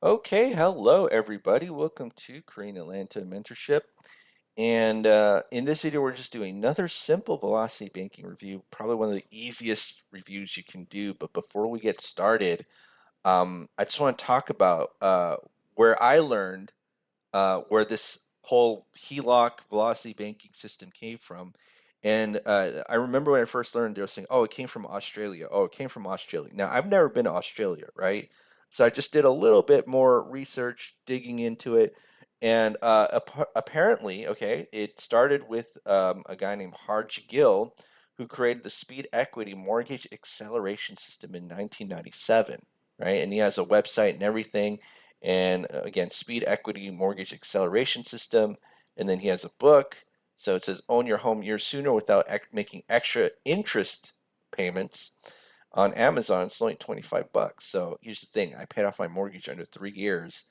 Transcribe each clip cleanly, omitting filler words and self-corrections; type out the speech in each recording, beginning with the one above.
Okay, hello everybody. Welcome to Korean Atlanta Mentorship. And in this video, we're just doing another simple velocity banking review, probably one of the easiest reviews you can do. But before we get started, I just want to talk about where I learned where this whole HELOC velocity banking system came from. And I remember when I first learned, they were saying, "Oh, it came from Australia. Oh, it came from Australia." Now, I've never been to Australia, right? So I just did a little bit more research, digging into it, and apparently, okay, it started with a guy named Harj Gill, who created the speed equity mortgage acceleration system in 1997, right? And he has a website and everything, and again, speed equity mortgage acceleration system. And then he has a book. So it says own your home years sooner without making extra interest payments on Amazon. It's only 25 bucks. So here's the thing. I paid off my mortgage under 3 years,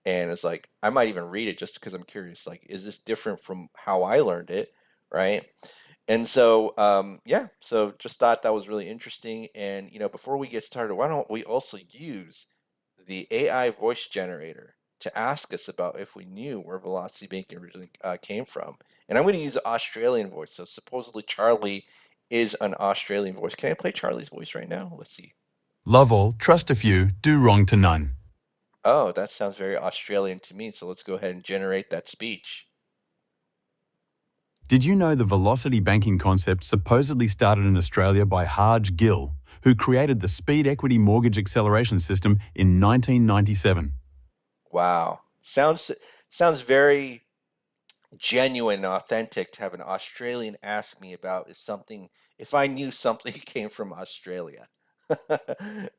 and it's like I might even read it just because I'm curious, like, is this different from how I learned it, right? And so yeah, so just thought that was really interesting. And before we get started, why don't we also use the AI voice generator to ask us about if we knew where velocity banking originally came from. And I'm going to use an Australian voice. So supposedly Charlie is an Australian voice. Can I play Charlie's voice right now? Let's see. Love all, trust a few, do wrong to none. Oh, that sounds very Australian to me. So let's go ahead and generate that speech. Did you know the velocity banking concept supposedly started in Australia by Harj Gill, who created the speed equity mortgage acceleration system in 1997? Wow. Sounds very genuine and authentic to have an Australian ask me about if I knew something came from Australia.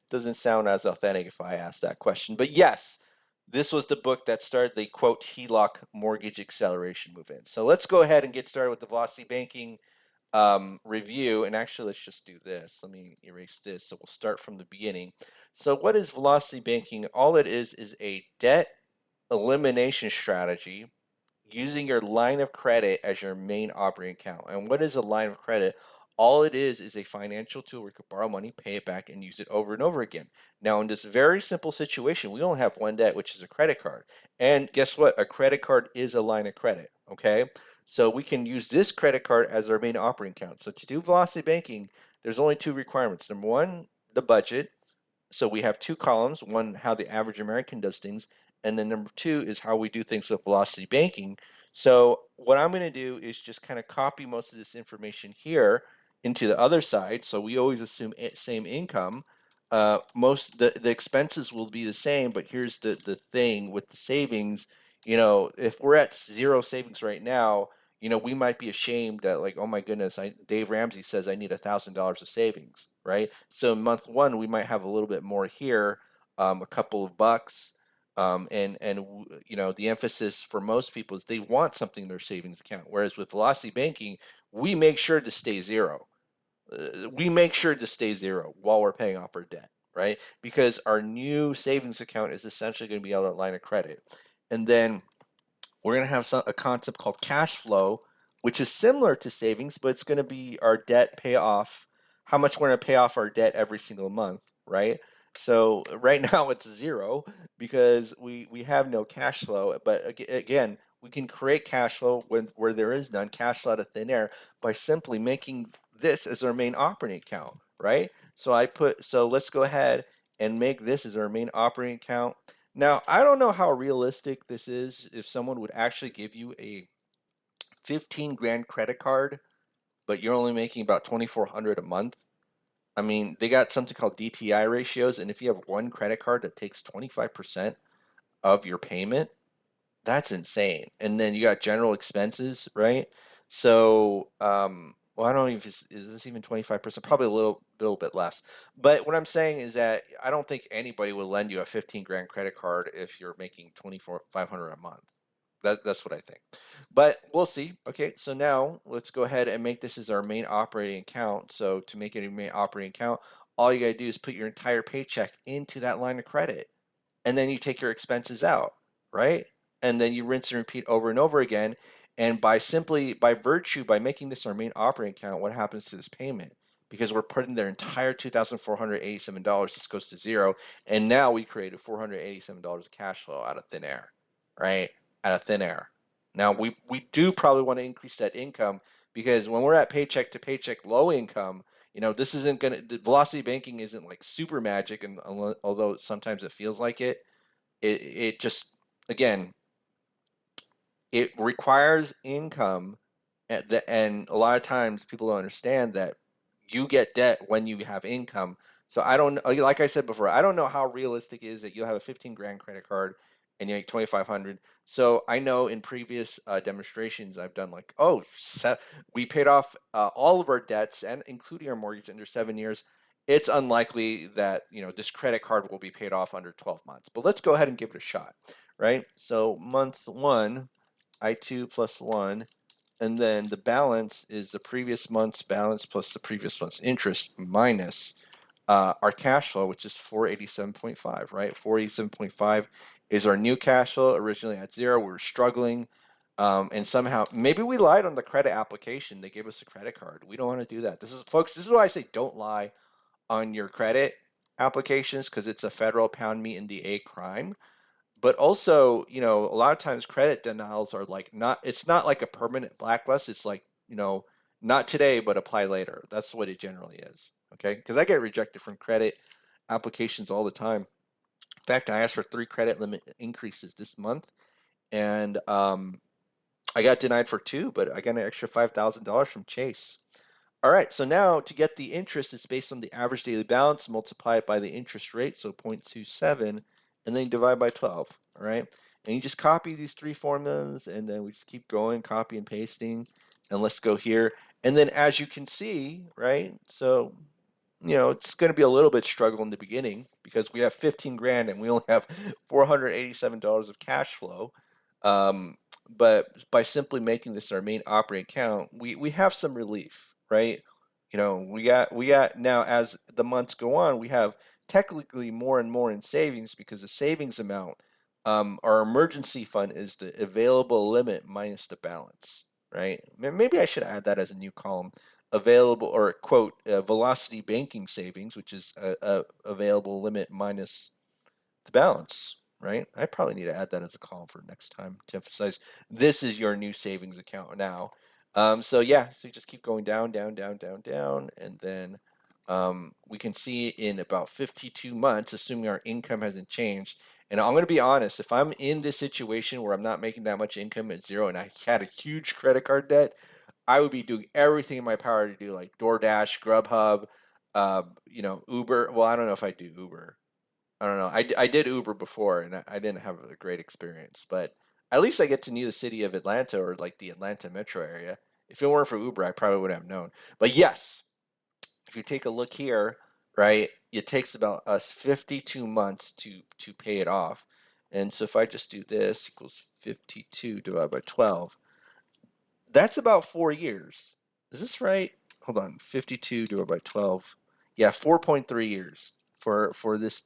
Doesn't sound as authentic if I asked that question. But yes, this was the book that started the quote HELOC mortgage acceleration movement. So let's go ahead and get started with the velocity banking review. And actually, let's just do this. Let me erase this. So we'll start from the beginning. So, what is velocity banking? All it is a debt elimination strategy using your line of credit as your main operating account. And what is a line of credit? All it is a financial tool where you could borrow money, pay it back, and use it over and over again. Now, in this very simple situation, we only have one debt, which is a credit card. And guess what? A credit card is a line of credit. Okay. So we can use this credit card as our main operating account. So to do velocity banking, there's only two requirements. Number one, the budget. So we have two columns, one how the average American does things, and then number two is how we do things with velocity banking. So what I'm going to do is just kind of copy most of this information here into the other side. So we always assume same income. Most the expenses will be the same, but here's the thing with the savings. If we're at zero savings right now, we might be ashamed that, like, oh my goodness, Dave Ramsey says I need $1,000 of savings, right? So in month one, we might have a little bit more here, a couple of bucks, and the emphasis for most people is they want something in their savings account. Whereas with velocity banking, we make sure to stay zero. We make sure to stay zero while we're paying off our debt, right? Because our new savings account is essentially going to be our line of credit, and then we're going to have a concept called cash flow, which is similar to savings, but it's going to be our debt payoff, how much we're going to pay off our debt every single month, right? So right now it's zero because we have no cash flow. But again, we can create cash flow where there is none, cash flow out of thin air, by simply making this as our main operating account, right? So let's go ahead and make this as our main operating account. Now, I don't know how realistic this is if someone would actually give you a 15 grand credit card, but you're only making about 2,400 a month. I mean, they got something called DTI ratios, and if you have one credit card that takes 25% of your payment, that's insane. And then you got general expenses, right? So, well, I don't know if is this even 25%? Probably a little bit less. But what I'm saying is that I don't think anybody will lend you a 15 grand credit card if you're making 2,400 a month. That's what I think. But we'll see. Okay, so now let's go ahead and make this as our main operating account. So to make it a main operating account, all you gotta do is put your entire paycheck into that line of credit, and then you take your expenses out, right? And then you rinse and repeat over and over again. And by making this our main operating account, what happens to this payment? because we're putting their entire $2,487. This goes to zero, and now we created $487 of cash flow out of thin air, right? Out of thin air. Now we do probably want to increase that income because when we're at paycheck to paycheck low income, this isn't gonna the velocity banking isn't like super magic, and although sometimes it feels like it just again it requires income, and a lot of times people don't understand that you get debt when you have income. So I don't like I said before, I don't know how realistic it is that you'll have a 15 grand credit card and you make 2,500. So I know in previous demonstrations I've done like, we paid off all of our debts and including our mortgage under 7 years. It's unlikely that this credit card will be paid off under 12 months, but let's go ahead and give it a shot, right? So month one, I2 plus 1, and then the balance is the previous month's balance plus the previous month's interest minus our cash flow, which is 487.5, right? 487.5 is our new cash flow. Originally at zero, we were struggling. And somehow, maybe we lied on the credit application. They gave us a credit card. We don't want to do that. Folks, this is why I say don't lie on your credit applications because it's a federal pound me in the A crime. But also, a lot of times credit denials are like it's not like a permanent blacklist. It's like, not today, but apply later. That's what it generally is. Okay. Because I get rejected from credit applications all the time. In fact, I asked for 3 credit limit increases this month, and I got denied for 2, but I got an extra $5,000 from Chase. All right, so now to get the interest, it's based on the average daily balance, multiply it by the interest rate, so 0.27, and then divide by 12, all right? And you just copy these 3 formulas, and then we just keep going, copy and pasting, and let's go here. And then as you can see, right, so, it's going to be a little bit struggle in the beginning because we have 15 grand and we only have $487 of cash flow. Um, but by simply making this our main operating account, we have some relief, right? We got now as the months go on, we have technically more and more in savings because the savings amount, our emergency fund is the available limit minus the balance, right? Maybe I should add that as a new column, available or quote velocity banking savings, which is a available limit minus the balance, right? I probably need to add that as a column for next time to emphasize this is your new savings account now. So yeah, so you just keep going down, down, down, down, down, and then we can see in about 52 months, assuming our income hasn't changed. And I'm going to be honest, if I'm in this situation where I'm not making that much income at zero and I had a huge credit card debt, I would be doing everything in my power to do like DoorDash, Grubhub, Uber. Well, I don't know if I do Uber. I don't know. I did Uber before, and I didn't have a great experience, but at least I get to know the city of Atlanta or like the Atlanta metro area. If it weren't for Uber, I probably would have known. But yes, if you take a look here, right, it takes about us 52 months to pay it off. And so if I just do this equals 52 divided by 12, that's about 4 years. Is this right? Hold on, 52 divided by 12. Yeah, 4.3 years for this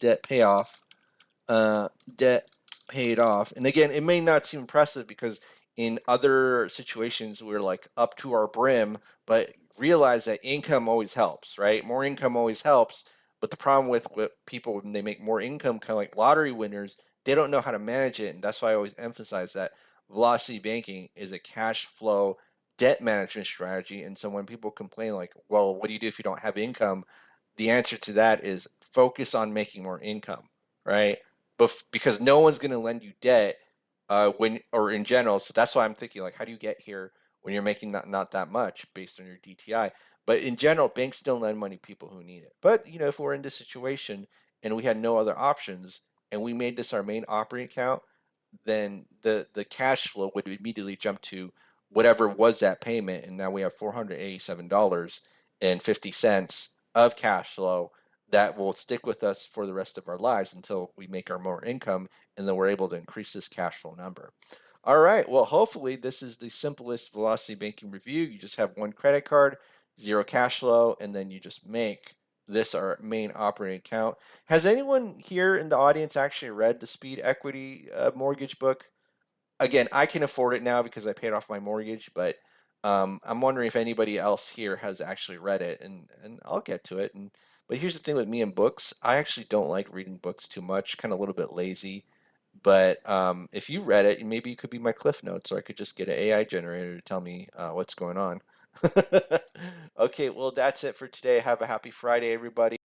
uh, debt paid off. And again, it may not seem impressive because in other situations we're like up to our brim, but realize that income always helps, right? More income always helps. But the problem with people when they make more income, kind of like lottery winners, they don't know how to manage it. And that's why I always emphasize that velocity banking is a cash flow debt management strategy. And so when people complain, like, well, what do you do if you don't have income? The answer to that is focus on making more income, right? Because no one's going to lend you debt when or in general. So that's why I'm thinking like, how do you get here when you're making not that much based on your DTI? But in general, banks don't lend money to people who need it. But if we're in this situation and we had no other options and we made this our main operating account, then the cash flow would immediately jump to whatever was that payment, and now we have $487.50 of cash flow that will stick with us for the rest of our lives until we make our more income, and then we're able to increase this cash flow number. All right, well, hopefully this is the simplest velocity banking review. You just have one credit card, zero cash flow, and then you just make this our main operating account. Has anyone here in the audience actually read the Speed Equity mortgage book? Again, I can afford it now because I paid off my mortgage, but I'm wondering if anybody else here has actually read it, and I'll get to it. And but here's the thing with me and books, I actually don't like reading books too much, kind of a little bit lazy. But if you read it, maybe you could be my Cliff Notes, or I could just get an AI generator to tell me what's going on. Okay, well, that's it for today. Have a happy Friday, everybody.